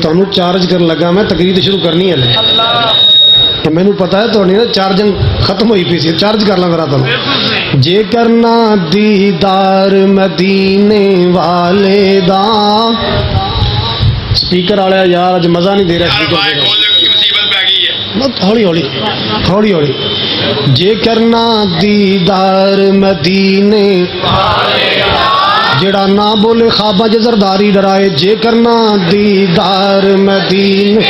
تمہیں چارج کر لگا میں تقریر شروع کرنی ہے میں نے پتا ہے تو نہیں نا چارجنگ ختم ہوئی پی سی چارج کر لا میرا تم جے کرنا دیدار مدینے والے دا سپیکر والے یار اج مزہ نہیں دے رہا ہولی ہولی ہولی ہولی جے کرنا دیدار مدینے جڑا نہ بولے خواباں چ زرداری ڈرائے جے کرنا دیدار مدینے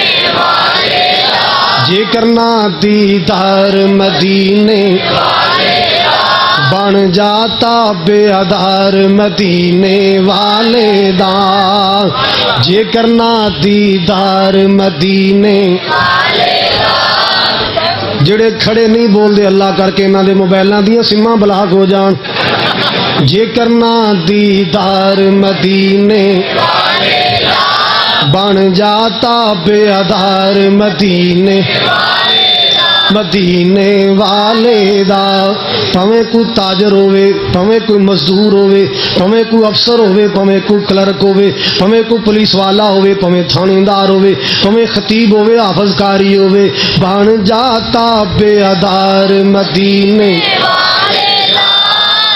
جے کرنا دیدار مدینے بن جاتا بے ادار مدینے والے دا جے کرنا دیدار مدینے جڑے کھڑے نہیں بول دے اللہ کر کے انہاں دے موبائلاں دیاں سماں بلاک ہو جان جے کرنا دیدار مدینے بن جاتا بے ادار مدینے مدینے والے دا پویں کوئی تاجر ہوئے پویں کوئی مزدور ہوئے پویں کوئی افسر ہوئے پویں کوئی کلرک ہوئے پویں کوئی پولیس والا ہوئے پویں تھاندار ہوئے پویں خطیب ہوئے حافظ کاری ہوئے بن جاتا بے ادار مدینے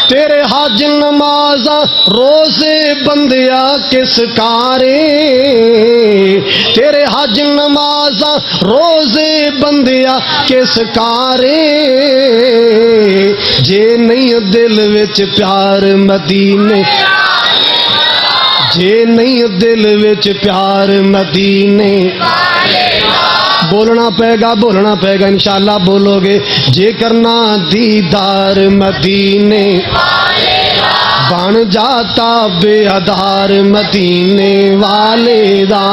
تیرے حج نماز روزے بندیا کس کارے تیرے حج نماز روزے بندیا کس کارے جے نہیں دل وچ پیار مدینے جے نہیں دل وچ پیار مدینے بولنا پے گا انشاءاللہ بولو گے جے کرنا دیدار مدینے بن جاتا بے ادار مدینے والے دا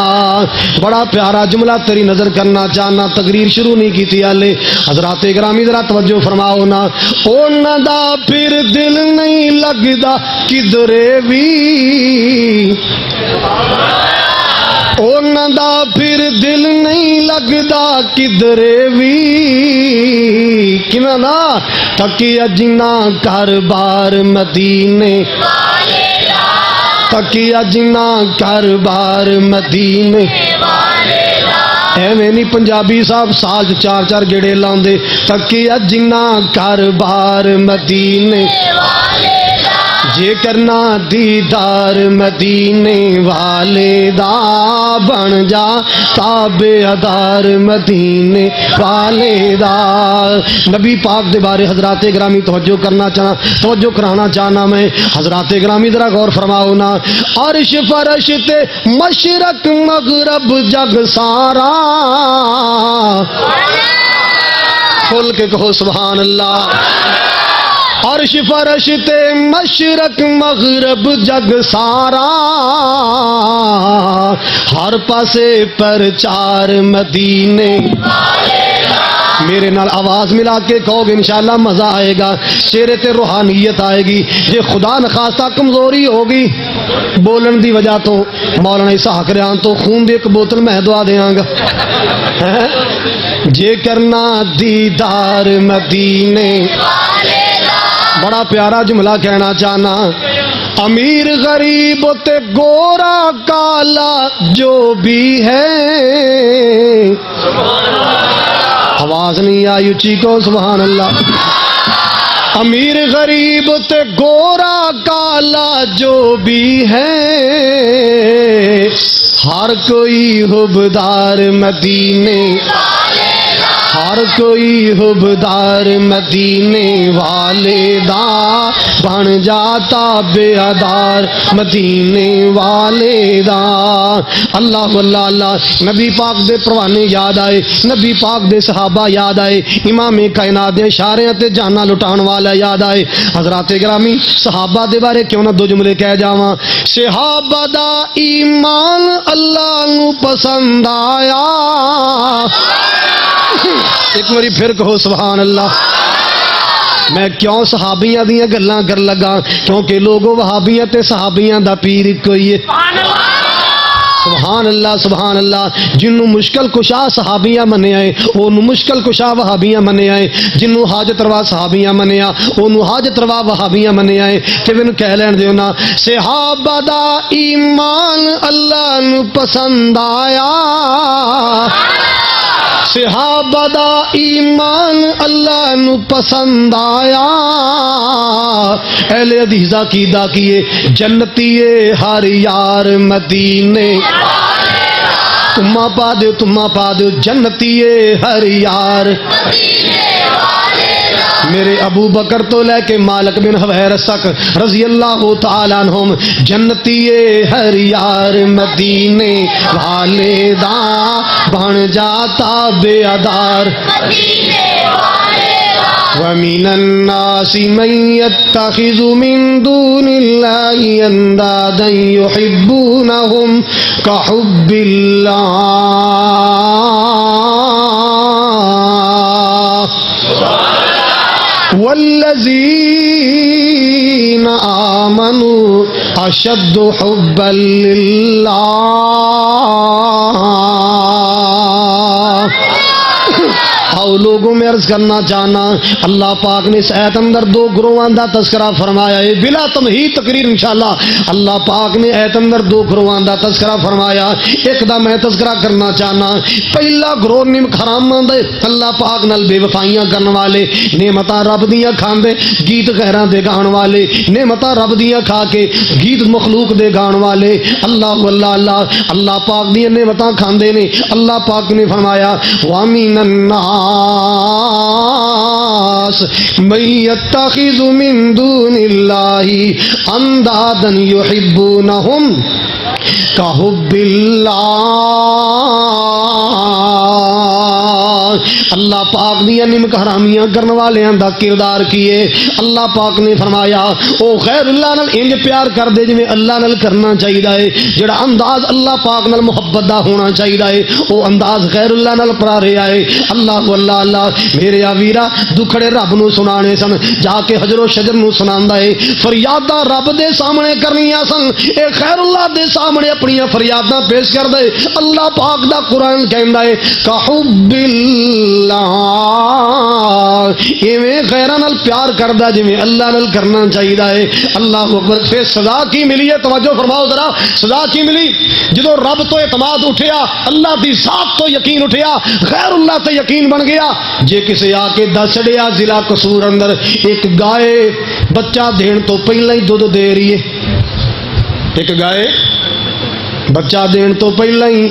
بڑا پیارا جملہ تیری نظر کرنا چاہنا تقریر شروع نہیں کی تھی آلے حضرات گرامی ذرا توجہ فرماؤ نا اونا دا پھر دل نہیں لگدا کدرے بھی اونا دا پھر دل نہیں لگدا کدرے بھی کنا نا تکیا جنا کاربار مدینے تکیا جنا کاربار مدینے ایویں نہیں پنجابی صاحب سال چار چار گیڑے لاندے تکیا جنا کاربار مدینے جے کرنا دیدار مدینے والے دا بن جا تابے ادار مدینے والے دا نبی پاک دے بارے حضرات گرامی توجہ کرنا چاہنا توجہ کرانا چاہنا میں حضرات گرامی ذرا غور فرماؤ نا عرش فرش تے مشرق مغرب جگ سارا کھول کے کہو سبحان اللہ عرش فرش تے مشرق مغرب جگ سارا ہر پاسے پرچار مدینے میرے نال آواز ملا کے کہو گے انشاءاللہ مزہ آئے گا چہرے تے روحانیت آئے گی جے خدا نخواستہ کمزوری ہوگی بولن دی وجہ تو مولانا اسحاق ریان تو خون دی ایک بوتل میں دعا دیاں گا جے کرنا دیدار مدینے بڑا پیارا جملہ کہنا چاہنا امیر غریب تے گورا کالا جو بھی ہے آواز نہیں آئی اچھی کو سبحان اللہ امیر غریب تے گورا کالا جو بھی ہے ہر کوئی حبدار مدینے ہر کوئی حبدار مدینے والے دا بن جاتا بے ادار مدینے والے دا اللہ اللہ اللہ نبی پاک دے پروانے یاد آئے نبی پاک دے صحابہ یاد آئے امام کائنات دے اشاریاں تے جانا لٹان والا یاد آئے حضرات گرامی صحابہ دے بارے کیوں نہ دو جملے کہہ جاواں صحابہ دا ایمان اللہ نو پسند آیا ایک باری پھر کہو سبحان اللہ میں کیوں صحابیاں دیاں گلاں کر لگا کیونکہ لوگوں وہابیاں تے صحابیاں دا پیر کوئی ہے سبحان سبحان اللہ سبحان اللہ. جنوں مشکل کشا صحابیاں منیا ہے اونوں مشکل کشا وہابیاں منیا ہے. جنوں حاجت روا صحابیاں منیا اونوں حاجت روا وہابیاں منیا ہے. تے مینوں کہہ لین دیو نا صحابہ دا ایمان اللہ نو پسند آیا. صحابہ دا ایمان اللہ نو پسند آیا. اہل حدیث عقیدہ کیے جنتی ہر یار مدینے تما پا دو جنتی ہر یار. میرے ابو بکر تو لے کے مالک بن حویرث تک رضی اللہ تعالیٰ عنہم جنتی ہر یار مدینے والے دا بن جاتا بے ادار. وَمِنَ النَّاسِ مَن يَتَّخِذُ مِن دُونِ اللَّهِ أَندَادًا يُحِبُّونَهُمْ كَحُبِّ اللَّهِ وَالَّذِينَ آمَنُوا أَشَدُّ حُبًّا لِلَّهِ. آؤ لوگوں میں عرض کرنا چاہنا اللہ پاک نے اس آیت اندر دو گروہاں دا تذکرہ فرمایا ہے بلا تمہید تقریر انشاءاللہ. اللہ پاک نے آیت اندر دو گروہاں دا تذکرہ فرمایا. ایک دا میں تذکرہ کرنا چاہنا. پہلا گروہ نمک حرام دے اللہ پاک نال بے وفائیاں کرن والے نعمتاں رب دیاں کھاندے گیت غیراں دے گان والے نعمتاں رب دیاں کھا کے گیت مخلوق دے گان والے. اللہ اللہ اللہ اللہ پاک دیاں نعمتاں کھاندے نے. اللہ پاک نے فرمایا وَمِنَ النَّاسِ مَن يَتَّخِذُ مِن دُونِ اللَّهِ أَندَادًا يُحِبُّونَهُمْ كَحُبِّ اللَّهِ. اللہ پاک دیا نمک حرامیاں کرن والیاں دا کردار کیے. اللہ پاک نے فرمایا او غیر اللہ نال انج پیار کر دے جویں اللہ نال کرنا چاہیے ہے. جڑا انداز اللہ پاک نال محبت دا ہونا چاہیے ہے او انداز غیر اللہ نال پرا رہا ہے. اللہ اللہ اللہ میرے ویرا دکھڑے رب نو سنانے سن جا کے حجر و شجر نو سناندا ہے. فریاداں رب دے سامنے کرنیاں سن اے خیر اللہ دے سامنے اپنی فریاداں پیش کر دے. اللہ پاک دا قرآن کہندا ہے کحب اللہ ایویں غیراں نال پیار کردا جویں اللہ نال کرنا چاہیے ہے. اللہ اکبر. پھر سزا کی ملی ہے توجہ فرماؤ ذرا. سزا کی ملی جدوں رب تو اعتماد اٹھیا اللہ دی ذات تو یقین اٹھیا غیر اللہ تے یقین بن گیا. جے کسے آ کے دس چڑیا ضلع قصور اندر ایک گائے بچہ دین تو پہلے ہی دودھ دے رہی ہے. ایک گائے بچہ دین تو پہلے ہی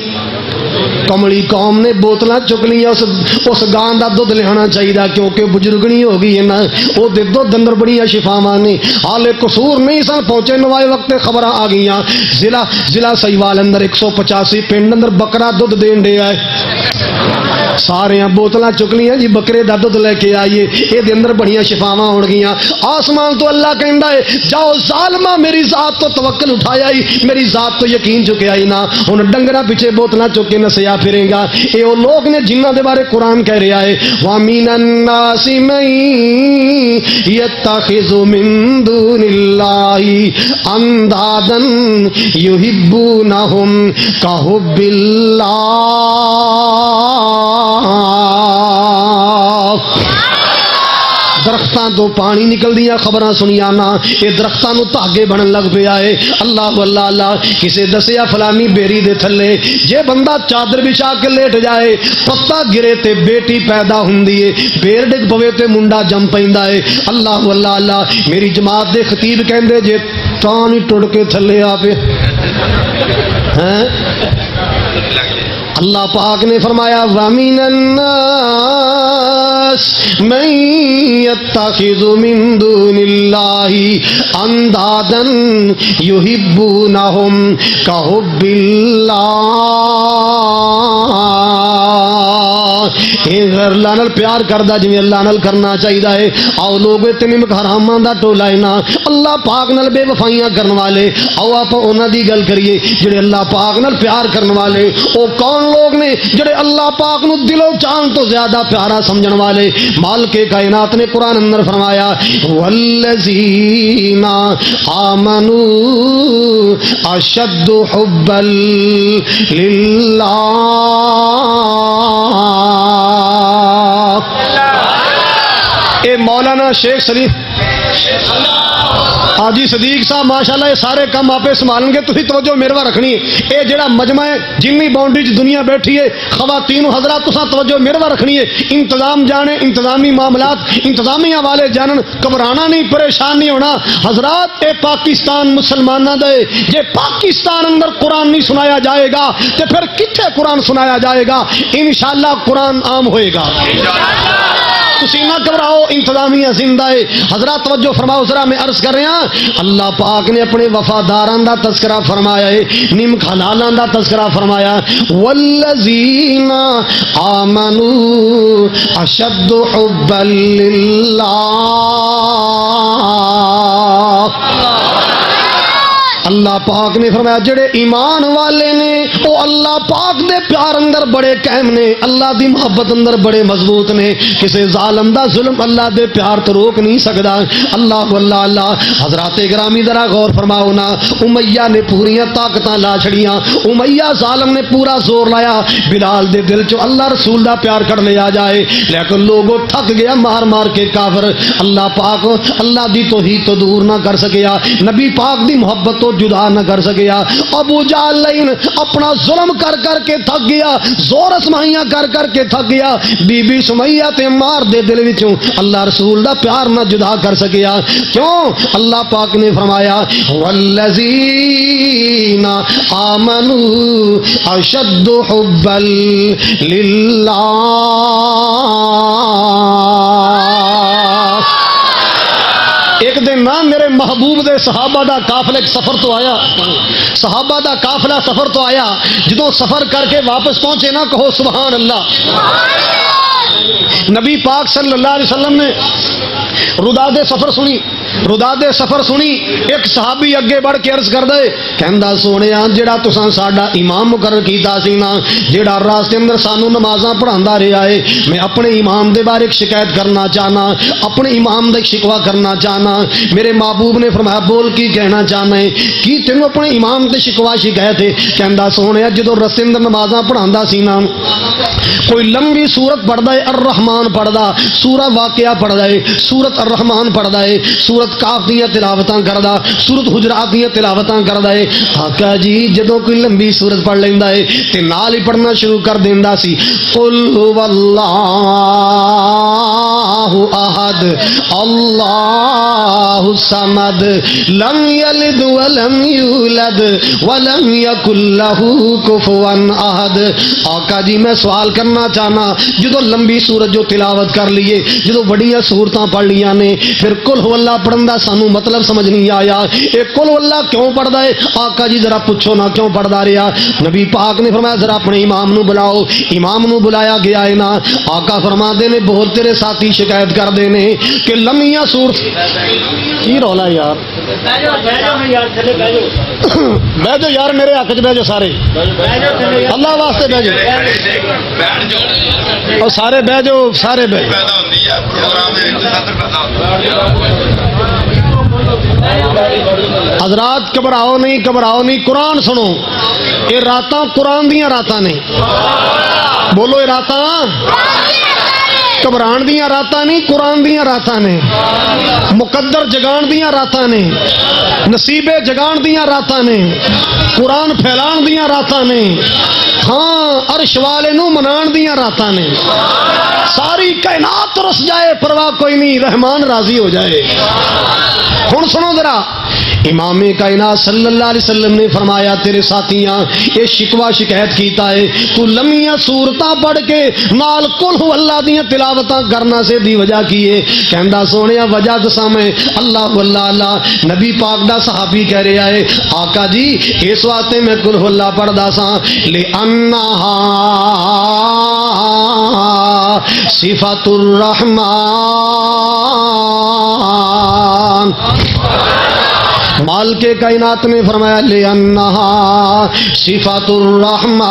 کملی قوم نے بوتلاں چک لیا اس گاں دا دودھ لینا چاہیے کیونکہ بزرگنی ہو گئی ہے نا. وہ دودھ اندر بڑی شفاواں نے. حالے قصور نہیں سن پہنچے نوائے وقت خبر آ گئی ضلع سہیوال اندر 185 پنڈ اندر بکرا دودھ دین دیا ہے. سارے بوتلاں چک لیاں جی بکرے دا دودھ لے کے آئیے یہ اندر بڑیاں شفاواں ہو گئیاں. آسمان تو اللہ کہندا ہے جاؤ ظالما میری ذات تو توکل اٹھایا ہی میری ذات تو یقین چکیا ہی نہ ہن ڈنگراں پیچھے بوتلاں چک کے نسیا پھرے گا. یہ وہ لوگ نے جنہاں دے بارے قرآن کہہ رہا ہے وَمِنَ النَّاسِ مَن يَتَّخِذُ مِن دُونِ اللَّهِ أَندَادًا يُحِبُّونَهُمْ كَحُبِّ اللَّهِ. درختاں تو پانی نکل دیا خبراں سنیا نا یہ درختاں نو دھاگے بنن لگ پیا ہے. اللہ اللہ اللہ کسے دسیا فلانی بیری دے تھلے جے بندہ چادر بچھا کے لیٹ جائے پتا گرے تے بیٹی پیدا ہوندی ہے بیر ڈگ پوے تے منڈا جم پیندا ہے. اللہ اللہ اللہ میری جماعت دے خطیب کہندے جے تاں نہیں ٹڑ کے تھلے آ پے ہیں. اللہ پاک نے فرمایا وَمِنَ النَّاسِ مَن يَتَّخِذُ مِن دُونِ اللَّهِ أَندَادًا يُحِبُّونَهُمْ كَحُبِّ اللَّهِ. اللہ نال پیار کردا جویں اللہ نال کرنا چاہیے. آؤ لوگ تمیم حراماں دا ٹولا ہے نا اللہ پاک نال بے وفائیاں کرن والے. آؤ آپ انہاں دی گل کریے جڑے اللہ پاک نال پیار کرن والے. او کون لوگ نے جڑے اللہ پاک نو دل و جان تو زیادہ پیارا سمجھن والے. مالک کائنات نے قرآن اندر فرمایا والذین آمنوا اشد حبا للہ. اے مولانا شیخ شریف حاجی صدیق صاحب ماشاءاللہ یہ سارے کام آپ سنبھالیں گے. تھی توجہ میرے وا رکھنی ہے. یہ جڑا مجمع ہے جنی باؤنڈری دنیا بیٹھی ہے خواتین حضرات تساں توجہ میرے وا رکھنی ہے. انتظام جانے انتظامی معاملات انتظامیہ والے جانن گھبرانا نہیں پریشان نہیں ہونا. حضرات اے پاکستان مسلمانوں دے جے پاکستان اندر قرآن نہیں سنایا جائے گا تو پھر کتنے قرآن سنایا جائے گا. انشاءاللہ قرآن عام ہوئے گا. تسی نہ گھبراؤ انتظامیہ زندہ ہے. حضرات توجہ فرماؤ ذرا میں عرض کر رہا اللہ پاک نے اپنے وفاداراں دا تذکرہ فرمایا ہے نیم حلالاں دا تذکرہ فرمایا والذین آمنوا اشد حبا للہ. اللہ پاک نے فرمایا جڑے ایمان والے نے وہ اللہ پاک دے پیار اندر بڑے قائم نے اللہ دی محبت اندر بڑے مضبوط نے. کسے ظالم دا ظلم اللہ دے پیار تو روک نہیں سکدا. اللہ اللہ اللہ. حضرات گرامی ذرا غور فرماؤ نا امیہ نے پوریاں طاقتاں لا چھڑیاں. امیہ ظالم نے پورا زور لایا بلال دے دل چو اللہ رسول دا پیار کر لیا جائے لیکن لوگوں تھک گیا مار مار کے کافر. اللہ پاک اللہ دی توحید تو دور نہ کر سکیا نبی پاک دی محبت تو جدا نہ کر سکیا. ابو جہل اپنا ظلم کر کر کے تھک گیا زور اسمائیاں کر کر کے تھک گیا. بی بی سمیہ تے مار دے دل وچوں اللہ رسول دا پیار نہ جدا کر سکیا. کیوں؟ اللہ پاک نے فرمایا والذین آمنوا اشد حبا للہ. ایک دن نا میرے محبوب دے صحابہ دا قافلہ ایک سفر تو آیا. صحابہ دا قافلہ سفر تو آیا. جدوں سفر کر کے واپس پہنچے نا کہو سبحان اللہ. نبی پاک صلی اللہ علیہ وسلم نے روداد سفر سنی. روداد سفر سنی ایک صحابی اگے بڑھ کے عرض کر دے کہندا سونیا جڑا تساں ساڈا امام مقرر کیتا سی نا جڑا راستے اندر سانو نمازاں پڑھاندا رہیا ہے میں اپنے امام دے بارے شکایت کرنا چاہنا اپنے امام دا شکوا کرنا چاہنا. میرے محبوب نے فرمایا بول کی کہنا چاہنا ہے کی تینوں اپنے امام تے شکوا شکایت ہے. کہندا سونیا جدوں راستے اندر نمازاں پڑھاندا سی نا کوئی لمبی سورت پڑھدا ہے الرحمن پڑھدا سورہ واقعہ پڑھدا ہے سورت الرحمن پڑھدا ہے سورت کاف دیاں تلاوتاں کردا سورت حجرات دیاں تلاوتاں کردا ہے. آقا جی جدوں کوئی لمبی سورت پڑھ لیندا ہے تے نال ہی پڑھنا شروع کر دیندا سی قل هو اللہ احد اللہ الصمد لم یلد ولم یولد ولم یکن له کفوا احد. آقا جی میں سوال کرنا چاہنا جدوں لمبی سورت جو تلاوت کر لیے جدوں بڑیاں سورتاں پڑھ لیاں نے پھر قل هو اللہ پڑھن دا سانو مطلب سمجھ نہیں آیا. اے قل هو اللہ کیوں پڑھدا ہے؟ آقا جی ذرا پوچھو نا کیوں پڑھدا رہیا. نبی پاک نے فرمایا ذرا اپنے امام نو بلاؤ. امام نو بلایا گیا ہے نا آقا فرماندے نے بہت تیرے ساتھی شکایت کر دے نے کہ لمیاں سورت کی رولا یار بہ جاؤ یار میرے حق چ بہ جاؤ سارے اللہ واسطے بہ جاؤ اور سارے بہ جاؤ سارے بہ حضرات گھبراؤ نہیں قرآن سنو. یہ راتاں قرآن دیاں راتاں نے بولو یہ راتاں گھبران دیاں راتاں نہیں قرآن دیاں راتاں نے مقدر جگان دیاں راتاں نے نصیبے جگان دیاں راتاں نے قرآن پھیلان دیاں راتاں نے ہاں عرش والے نو منان دیاں راتاں نے. ساری کائنات رس جائے پرواہ کوئی نہیں رحمان راضی ہو جائے. ہن سنو ذرا امام کائنات صلی اللہ علیہ وسلم نے فرمایا تیرے ساتھیاں یہ شکوہ شکایت کیتا ہے تو لمیاں سورتاں پڑھ کے نال قل هو اللہ دیاں تلاوتاں کرنا سے دی وجہ کی ہے کہندا سونیا وجہ دساں میں اللہ واللہ اللہ نبی پاک دا صحابی کہہ رہا ہے آقا جی اس واسطے میں قل هو اللہ پڑھدا ساں لانھا صفات الرحمن مالک کائنات نے فرمایا لأنہا صفات الرحمن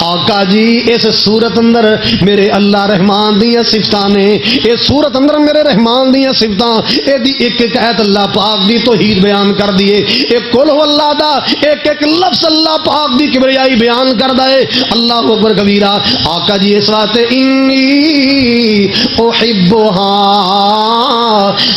آقا جی اس سورت اندر میرے اللہ رحمان دیاں صفتاں نے اس سورت اندر میرے رحمان دیاں صفتاں اے دی ایک ایک آیت اللہ پاک دی توحید بیان کر دیے ایک قل هو اللہ دا ایک ایک لفظ اللہ پاک دی کبریائی بیان کر دے اللہ اکبر کبیرہ آقا جی اس واسطے انی احبھا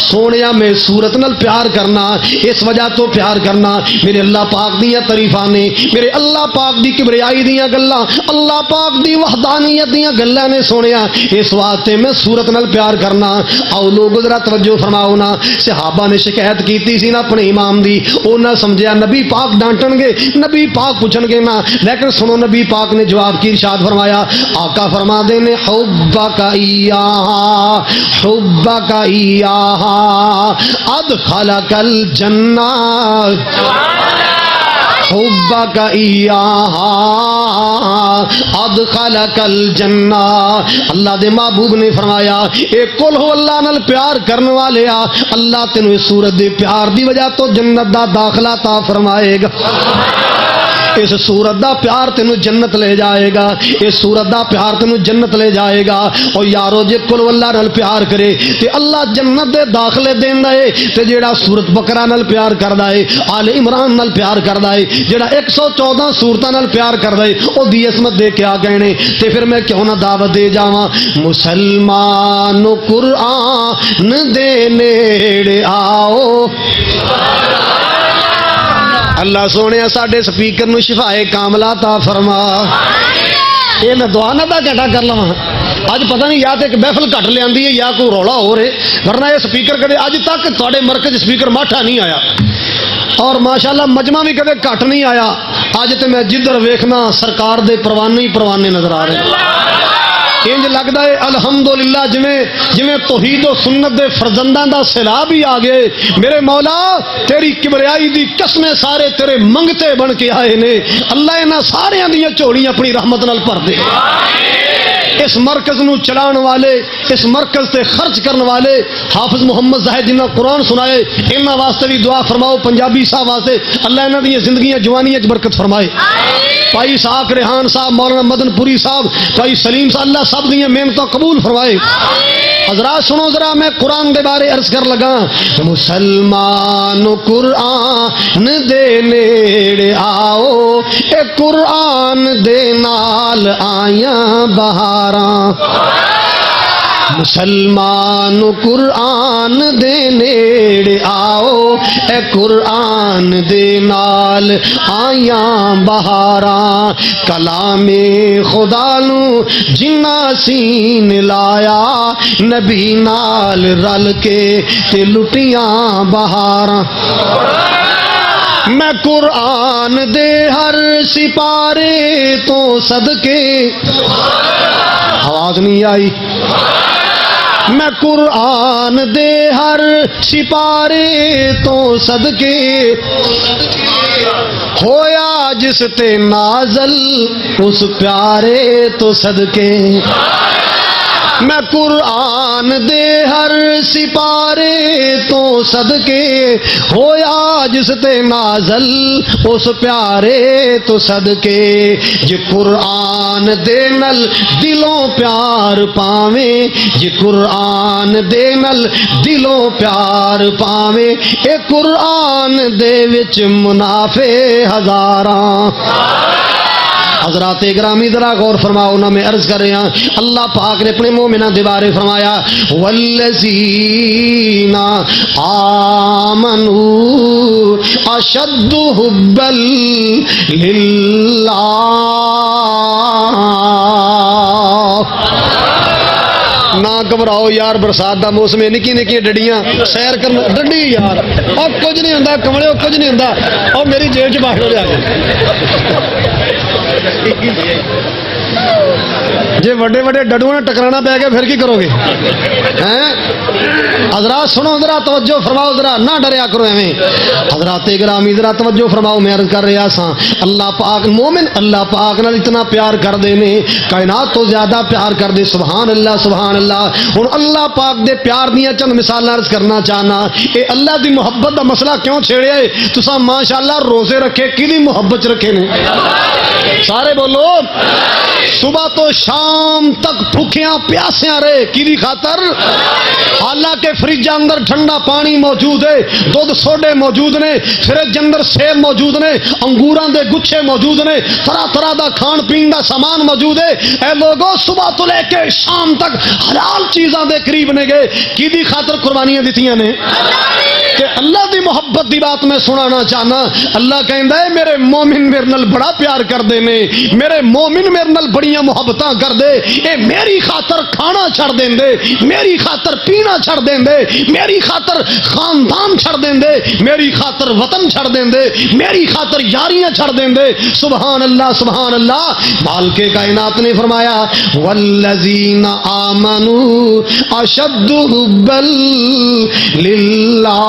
سونیا میں سورت نال پیار کرنا اس وجہ تو پیار کرنا میرے اللہ پاک دیاں تعریفاں نے میرے اللہ پاک دی کبریائی دیاں گلاں اللہ پاک دی وحدانیت دیاں گلاں نے سونیا اس واسطے میں سورت نال پیار کرنا او لوگ ذرا توجہ فرماؤ نا صحابہ نے شکایت کیتی سی نا اپنے امام دی انہاں سمجھیا نبی پاک ڈانٹن گے نبی پاک پوچھن گے نا لیکن سنو نبی پاک نے جواب کی ارشاد فرمایا آقا فرما دے نے حبک ایاہا حبک ایاہا ادخلک الجنہ حبک ایاہا ادخلک الجنہ اللہ دے محبوب نے فرمایا اے قل هو اللہ نال پیار کرنے والے اللہ تینوں اس سورت دے پیار دی وجہ تو جنت دا داخلہ عطا فرمائے گا اس سورت دا پیار تینوں جنت لے جائے گا اس سورت دا پیار تینوں جنت لے جائے گا اور یارو جے قل اللہ نال پیار کرے تے اللہ جنت دے داخلے دیندا ہے تے جیڑا سورت بقرہ نال پیار کردا ہے آل عمران نال پیار کردا ہے جیڑا 114 سورتاں نال پیار کردا ہے او دی عظمت دے کے آ گئے نے تے پھر میں کیوں نہ دعوت دے جاواں مسلمان قرآن دے نیڑے آؤ اللہ سونے ساڈے سپیکر نو شفائے کاملہ عطا فرما یہ میں دعا نہ دا گھٹا کر لواں اج پتہ نہیں یا تے ایک محفل گھٹ لے آندی ہے یا کوئی رولا ہو رہے ورنہ یہ سپیکر کدے اج تک تواڈے مرکز سپیکر ماٹھا نہیں آیا اور ماشاءاللہ مجمع بھی کدے گھٹ نہیں آیا اج تے میں جدھر ویکھنا سرکار دے پروانے ہی پروانے نظر آ رہے انج لگدا ہے الحمدللہ جویں توحید و سنت دے فرزنداں دا سیلاب ہی آ گئے میرے مولا تیری کبریائی دی قسمیں سارے تیرے منگتے بن کے آئے نے اللہ انہاں ساریاں دیاں جھولیاں اپنی رحمت نال بھر دے اس مرکز نو چلان والے اس مرکز تے خرچ کرن والے حافظ محمد زاہد جنہاں قرآن سنائے انہاں واسطے بھی دعا فرماؤ پنجابی صاحب واسطے اللہ انہاں دیاں زندگیاں جوانیاں وچ برکت فرمائے بھائی اسحاق ریحان صاحب مولانا مدن پوری صاحب بھائی سلیم صاحب اللہ سب دیاں محنتاں قبول فرمائے حضرات سنو ذرا میں قرآن دے بارے عرض کر لگا مسلمان قرآن دے نیڑے آؤ اے قرآن دے نال آیاں بہاراں مسلمان قرآن دے نیڑے آؤ اے قرآن دے نال آیاں بہاراں کلام خدا نو جنہ سین لایا نبی نال رل کے تے لٹیاں بہاراں میں قرآن دے ہر سپارے تو صدقے آواز نہیں آئی میں قرآن دے ہر سپارے تو صدقے ہویا جس تے نازل اس پیارے تو صدقے میں قرآن دے ہر سپارے تو صدقے ہویا جس تے نازل اس پیارے تو صدقے جے قرآن دے نل دلوں پیار پاویں جے قرآن دے نل دلوں پیار پاویں اے قرآن دے وچ منافع ہزاراں حضرات گرامی ذرا غور فرماؤ نا میں عرض کر رہا اللہ پاک نے اپنے مومنہ دے بارے فرمایا والذین آمنوا اشد حبا للہ نہ گھبراؤ یار، برسات دا موسم ہے، نکی نکی ڈڈیاں سیر کرنا ڈڈی یار، اور کچھ نہیں ہوندا کملے، کچھ نہیں ہوندا، اور میری جیب چ باہر ہو جا جی وڈے وڈے ڈڈو نے ٹکرانا پی گیا پھر کی کرو گے؟ حضرات سنو ذرا، توجہ فرماؤ ذرا، نہ ڈریا کرو ایویں۔ حضرات گرامی ذرا توجہ فرماؤ، میں عرض کر رہا سا اللہ پاک مومن اللہ پاک نال اتنا پیار کر دے نے، کائنات تو زیادہ پیار کر دے، سبحان اللہ سبحان اللہ۔ ہن اللہ پاک دے پیار دیاں چند مثالاں عرض کرنا چاہنا۔ اے اللہ دی محبت دا مسئلہ کیوں چھیڑیا ہے؟ تساں ماشاءاللہ روزے رکھے کیدی محبت چ رکھے نے؟ سارے بولو، صبح تو شام تک بھوکیاں پیاسیاں رہے کیدی خاطر؟ حالانکہ فریج اندر ٹھنڈا پانی موجود ہے، دودھ سوڈے موجود نے، فریج اندر سیب موجود نے، انگوراں دے گچھے موجود نے، طرح طرح دا کھان پین دا سامان موجود ہے۔ اے لوگوں صبح تو لے کے شام تک حلال چیزاں دے قریب نے گئے، کیدی خاطر قربانیاں دتیاں نے؟ کہ اللہ دی محبت دی بات میں سنانا چاہنا۔ اللہ کہندا ہے میرے مومن میرے نال بڑا پیار کر دے نے، میرے مومن میرے نال بڑیاں محبتاں کر دے، اے میری خاطر کھانا چھڑ دین دے، میری خاطر پینا چھڑ دین دے، میری خاطر خاندان چھڑ دین دے، میری خاطر وطن چھڑ دین دے، میری خاطر یاریاں چھڑ دین دے۔ سبحان اللہ سبحان اللہ۔ مالک کائنات نے فرمایا والذین آمنوا اشد حبا للہ۔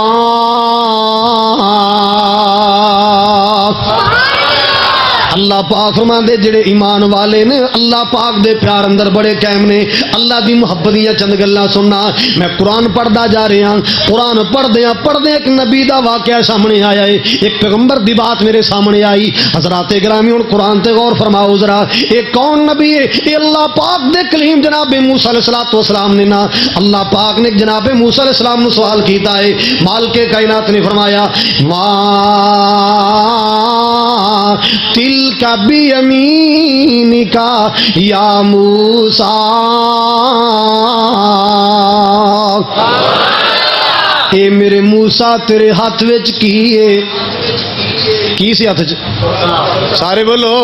اللہ پاک فرماندے جڑے ایمان والے نے اللہ پاک دے پیار اندر بڑے قائم نے۔ اللہ دی محبت دیاں چند گلاں سننا، میں قرآن پڑھدا جا رہا ہوں، قرآن پڑھدیاں ایک نبی دا واقعہ سامنے آیا ہے، ایک پیغمبر دی بات میرے سامنے آئی۔ حضرات گرامی ہن قرآن تے غور فرماؤ ذرا، ایک کون نبی ہے؟ یہ اللہ پاک دے کلیم جناب موسیٰ علیہ السلام نے نا، اللہ پاک نے جناب موسیٰ علیہ السلام نے سوال کیتا ہے، مالک کائنات نے فرمایا تلک بیمینک یا موسیٰ، اے میرے موسیٰ تیرے ہاتھ وچ کی ہے؟ کی سی ہاتھ وچ؟ سارے بولو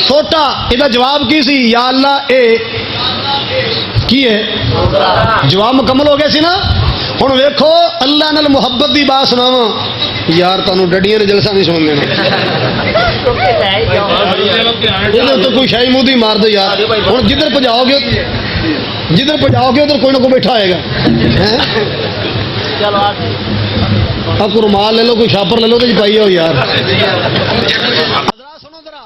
سوٹا۔ یہ جواب کی سی؟ یا اللہ اے کی ہے؟ جواب مکمل ہو گیا سی نا۔ ہن ویکھو اللہ نال محبت دی بات سناواں یار، تانوں ڈڈیاں نے جلسہ نہیں سن دینا، تو کوئی شاہی منہ دی مار دو یار۔ ہوں جدھر پجاؤ گے ادھر کوئی نہ کوئی بیٹھا آئے گا۔ آپ کو رومال لے لو، کوئی شاپر لے لو تو پائی ہو یار۔ سنو ذرا،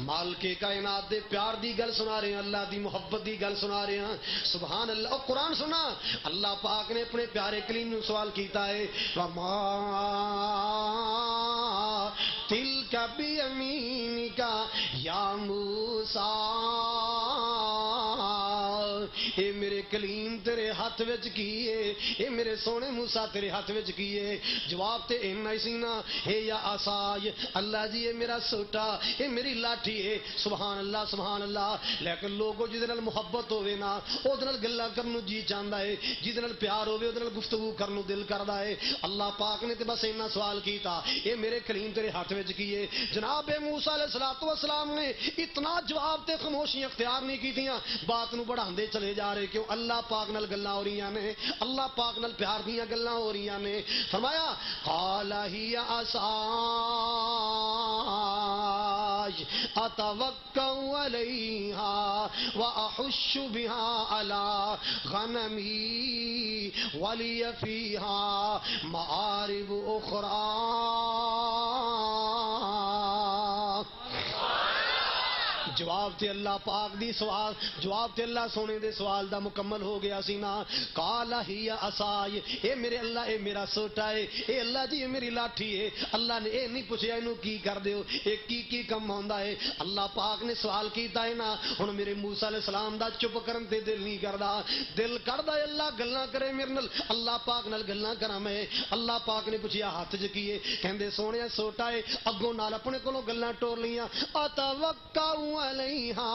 مالک کائنات دے پیار دی گل سنا رہے ہیں، اللہ دی محبت دی گل سنا رہے ہیں، سبحان اللہ۔ اور قرآن سنا، اللہ پاک نے اپنے پیارے کلیم نے سوال کیتا ہے وما تلک بیمینک یا موسیٰ، اے میرے کلیم تیرے ہاتھ وچ کی ہے؟ اے میرے سونے موسیٰ تیرے ہاتھ وچ کی ہے؟ جواب تے اینا ہی سی نا، اے یا عصای، اللہ جی اے میرا سوٹا، اے میری لاٹھی ہے۔ سبحان اللہ سبحان اللہ۔ لیکن لوگوں جس نال محبت ہوے نا، او دے نال گلاں کرن جی چاہندا ہے، جس نال پیار ہوے او دے نال گفتگو کرن دل کردا ہے۔ اللہ پاک نے تے بس اینا سوال کیتا، اے میرے کلیم تیرے ہاتھ وچ کی ہے؟ جناب موسیٰ علیہ السلام نے اتنا جواب تے خاموشیاں اختیار نہیں کیتیاں، بات نو بڑھاندے چلے جا رہے، کیوں؟ اللہ پاک نال گلاں ہو رہیاں نے، اللہ پاک نال پیار دیاں گلاں ہو رہیاں نے۔ فرمایا قال ہی عصای اتوکا علیہا واحش بها علی غنمی ولی فیہا معارب اخری۔ جواب تے اللہ پاک دی سوال، جواب تے اللہ سونے دے سوال دا مکمل ہو گیا سی نا۔ قال ہی عصای، اے میرے اللہ اے میرا سوٹا ہے، اے اللہ جی اے میری لاٹھی ہے۔ اللہ نے اے نہیں پوچھیا اینو کی کر دیو، اے کی کم ہوندا ہے۔ اللہ پاک نے سوال کیتا ہے نا، ہن میرے موسیٰ علیہ السلام دا چپ کرن تے دل نہیں کردا، دل کردا ہے اللہ گلاں کرے میرے نال، اللہ پاک نال گلاں کراں میں۔ اللہ پاک نے پوچھیا ہاتھ وچ کی ہے؟ کہندے سونے سوٹا ہے، اگوں نال اپنے کولوں گلاں ٹور لیاں۔ اتوکا علیہا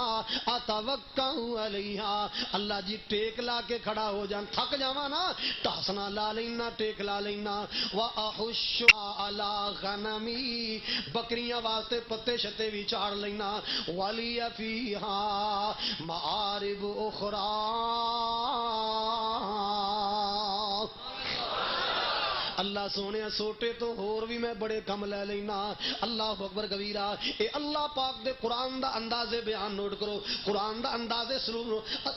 اتوکا علیہا، اللہ جی ٹیک لا کے کھڑا ہو جان، تھک جاواں نا ٹاسنا لا لینا، ٹیک لا لینا، واحش علی غنمی، بکریاں واسطے پتے شتے بھی چاڑ لینا، ولی فیہا معارب اخرى، اللہ سونے سوٹے تو ہور بھی میں بڑے کم لے لینا، اللہ اکبر کبیرہ۔ اے اللہ پاک دے قرآن دا انداز بیان نوٹ کرو، قرآن دا انداز اسلوب،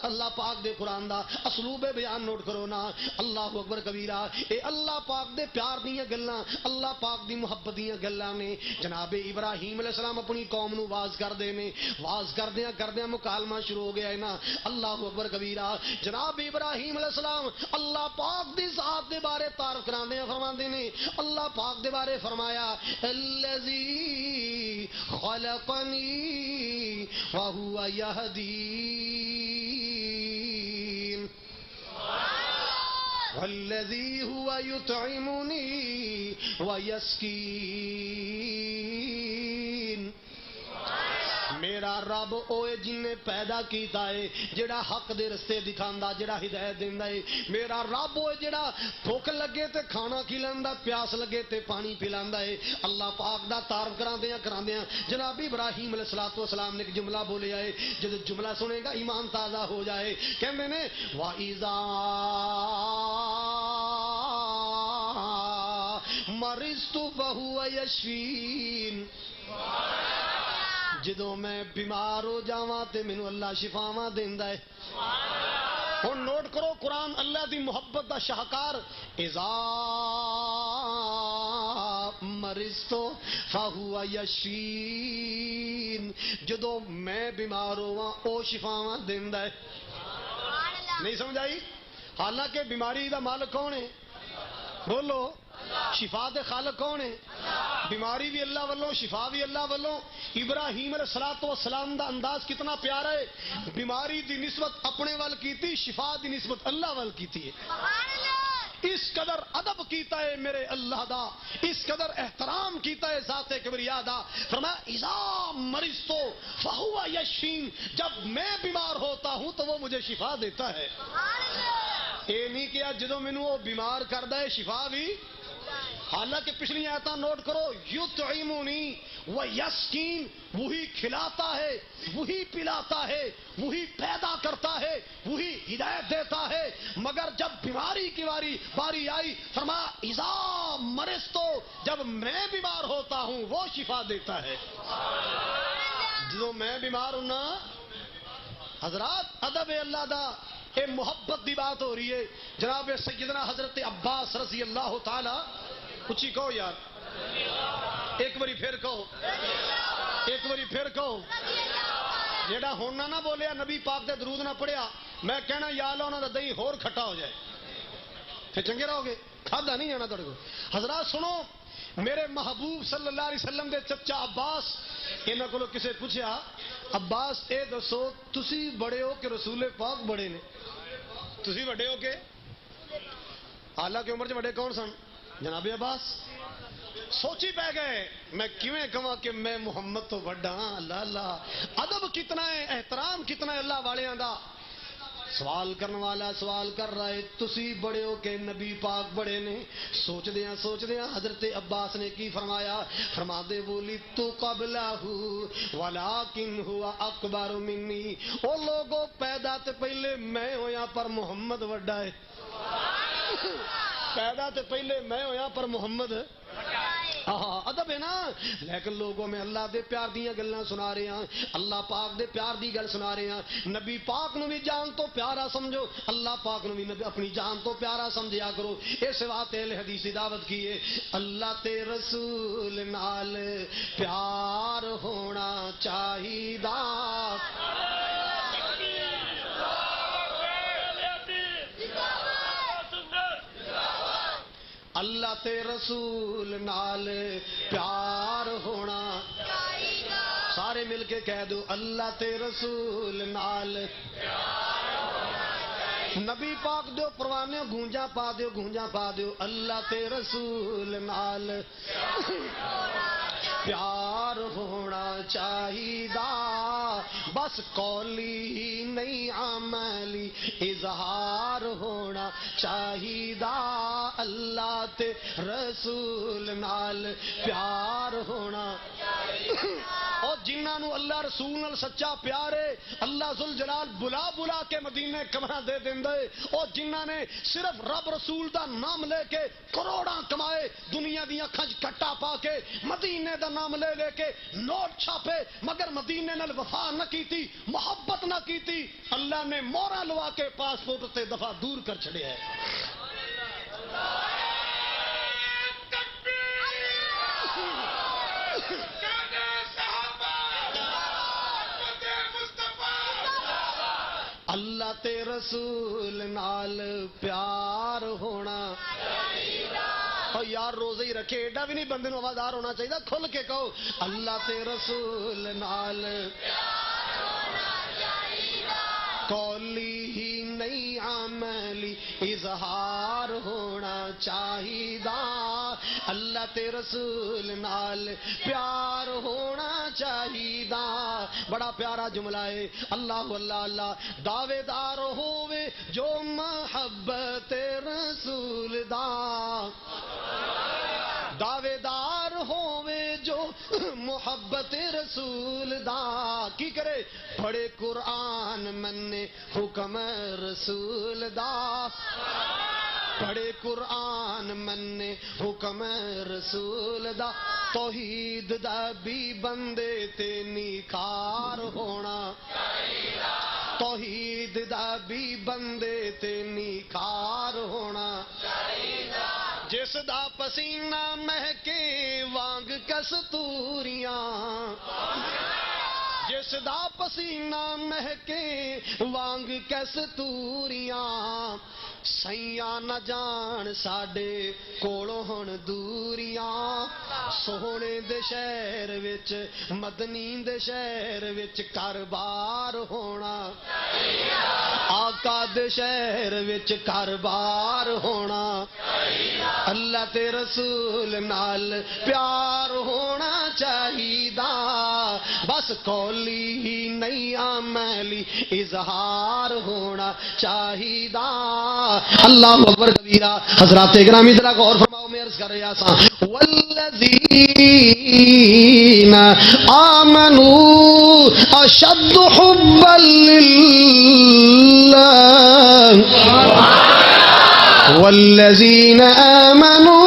اللہ پاک دے قرآن دا اسلوب بیان نوٹ کرو نا، اللہ اکبر کبیرہ۔ اے اللہ پاک دے پیار دیاں گلاں، اللہ پاک دی محبت دیاں گلاں نے۔ جناب ابراہیم علیہ السلام اپنی قوم نو واز کردے نے، واز کردیاں مکالمہ شروع ہو گیا ہے نا، اللہ اکبر کبیرہ۔ جناب ابراہیم علیہ السلام اللہ پاک دی ذات دے بارے تعارف کراندے ہیں، فرماندے نے اللہ پاک دے بارے فرمایا الذی خلقنی وہو یہدین والذی هو یطعمنی ویسکین، میرا رب اوے جن نے پیدا کیتا ہے جڑا حق دے رستے دکھاندا، جڑا ہدایت دیندا ہے، میرا رب اوے جڑا بھوک لگے تے کھانا کھلاندا، پیاس لگے تے پانی پلاندا ہے۔ اللہ پاک دا تعارف کراندیاں جناب ابراہیم علیہ الصلوۃ والسلام نے ایک جملہ بولیا ہے، جب جملہ سنے گا ایمان تازہ ہو جائے، کہندے نے وَإِذَا مَرِضْتُ فَهُوَ يَشْفِينِ، جدوں میں بیمار ہو جاواں تے مینوں اللہ شفاواں دیندا ہے۔ ہن نوٹ کرو قرآن اللہ دی محبت دا شاہکار، اذا مرضت فہو یشفین، جدوں میں بیمار ہوواں او شفاواں دیندا ہے۔ نہیں سمجھ آئی؟ حالانکہ بیماری دا مالک کون ہے؟ بولو، شفا دے خالق کون ہے؟ بیماری بھی اللہ والوں، شفا بھی اللہ والوں۔ ابراہیم علیہ الصلوۃ والسلام دا انداز کتنا پیارا ہے، بیماری دی نسبت اپنے وال کیتی، شفا دی نسبت اللہ وال کیتی ہے۔ اس قدر ادب کیتا ہے میرے اللہ دا، اس قدر احترام کیتا ہے ذات کبریا دا، فرمایا اذا مرضت فہو یشفین، جب میں بیمار ہوتا ہوں تو وہ مجھے شفا دیتا ہے۔ یہ نہیں کیا جدو مینوں وہ بیمار کردا ہے شفا بھی، حالانکہ پچھلی آیتاں نوٹ کرو، یطعمنی ویسکین، وہی کھلاتا ہے، وہی پلاتا ہے، وہی پیدا کرتا ہے، وہی ہدایت دیتا ہے، مگر جب بیماری کی باری آئی فرمایا اذا مرضت، جب میں بیمار ہوتا ہوں وہ شفا دیتا ہے۔ جدو میں بیمار ہوں نا حضرات، ادب اللہ دا، اے محبت دی بات ہو رہی ہے۔ جناب سیدنا حضرت عباس رضی اللہ تعالی، اچھی کہو یار، ایک باری پھر کہو، ایک باری پھر کہو، جیڑا ہونا نہ بولیا نبی پاک دے درود نہ پڑھیا، میں کہنا یا اللہ انہاں دا دہی ہور کھٹا ہو جائے، پھر چنگے رہو گے، کھادا نہیں جانا تہاڈے کو۔ حضرات سنو، میرے محبوب صلی اللہ علیہ وسلم دے چچا عباس، انہاں کولوں کسے پوچھیا عباس اے دسو تسی بڑے ہو کہ رسول پاک بڑے نے؟ تسی بڑے ہو کہ؟ حالانکہ عمر چ بڑے کون سن؟ جناب عباس۔ سوچی پہ گئے میں کیویں کہاں کہ میں محمد تو بڑا ہاں، اللہ اللہ، ادب کتنا ہے، احترام کتنا ہے اللہ والیاں دا۔ سوال کرنے والا سوال کر رہا ہے تسی بڑے ہو کہ نبی پاک بڑے نے؟ سوچ دیاں حضرت عباس نے کی فرمایا، فرما دے بولی تو قبلہ ولیکن ہوا اکبر منی، او لوگوں پیدا تے پہلے میں ہویا پر محمد وڈا ہے۔ پیدا تے پہلے میں ہویا پر محمد، ادب ہے نا۔ لیکن لوگوں میں اللہ دے پیار دیاں گلاں سنا رہے ہیں، اللہ پاک دے پیار دی گل سنا رہے ہیں، نبی پاک نو بھی جان تو پیارا سمجھو، اللہ پاک نو بھی اپنی جان تو پیارا سمجھیا کرو۔ اس واسطے اہل حدیث کی دعوت کی ہے، اللہ تے رسول نال پیار ہونا چاہیدا، اللہ تے رسول نال پیار ہونا، سارے مل کے کہہ دو اللہ تے رسول نال، نبی پاک دیو پروانے گونجا پا دیو، اللہ تے رسول نال پیار ہونا چاہیدا، بس قولی ہی نہیں عملی اظہار ہونا چاہیدا اللہ تے رسول نال پیار ہونا اور جنہاں نو اللہ رسول نال سچا پیار ہے اللہ ذوالجلال بلا بلا کے مدینے کمرہ دے دیندے اور جنہاں نے صرف رب رسول دا نام لے کے کروڑاں کمائے دنیا دی اکھاں وچ کٹا پا کے مدینے دا نام لے لے کے نوٹ چھاپے مگر مدینے نال وفا نہ کیتی محبت نہ کیتی اللہ نے مورا لوا کے پاسپورٹ تے دفعہ دور کر چھڑیا ہے اللہ تے رسول نال پیار ہونا اور یار روزے ہی رکھے ایڈا بھی نہیں بندے نو آوازدار ہونا چاہیے کھل کے کہو اللہ تے رسول نال قولی ہی نہیں عملی اظہار ہونا چاہیدا اللہ تے رسول نال پیار ہونا چاہیدا بڑا پیارا جملہ ہے اللہ اللہ اللہ دعوے دار ہووے جو محبت رسول دا دعوے دار ہووے جو محبت رسول دا کی کرے پڑھے قرآن مننے حکم رسول دا پڑھے قرآن مننے حکم رسول دا توحید دا بھی بندے تے نیکار ہونا توحید دا بھی بندے تے نیکار ہونا جس دا پسینہ مہکے وانگ کستوریاں جس دا پسینہ مہکے وانگ کستوریاں سیاں نہ جان ساڈے کولوں ہن دوریاں سوہنے دے شہر وچ مدنی دے شہر وچ کاروبار ہونا آقا دے شہر وچ کاروبار ہونا اللہ تے رسول نال پیار ہونا چاہیدا بس قولی ہی نہیں عملی اظہار ہونا چاہیدا اللہ اکبر کبیرہ حضرات گرامی ذرا غور فرماؤ میں عرض کر رہا تھا والذین آمنوا اشد حبا للہ والذین آمنوا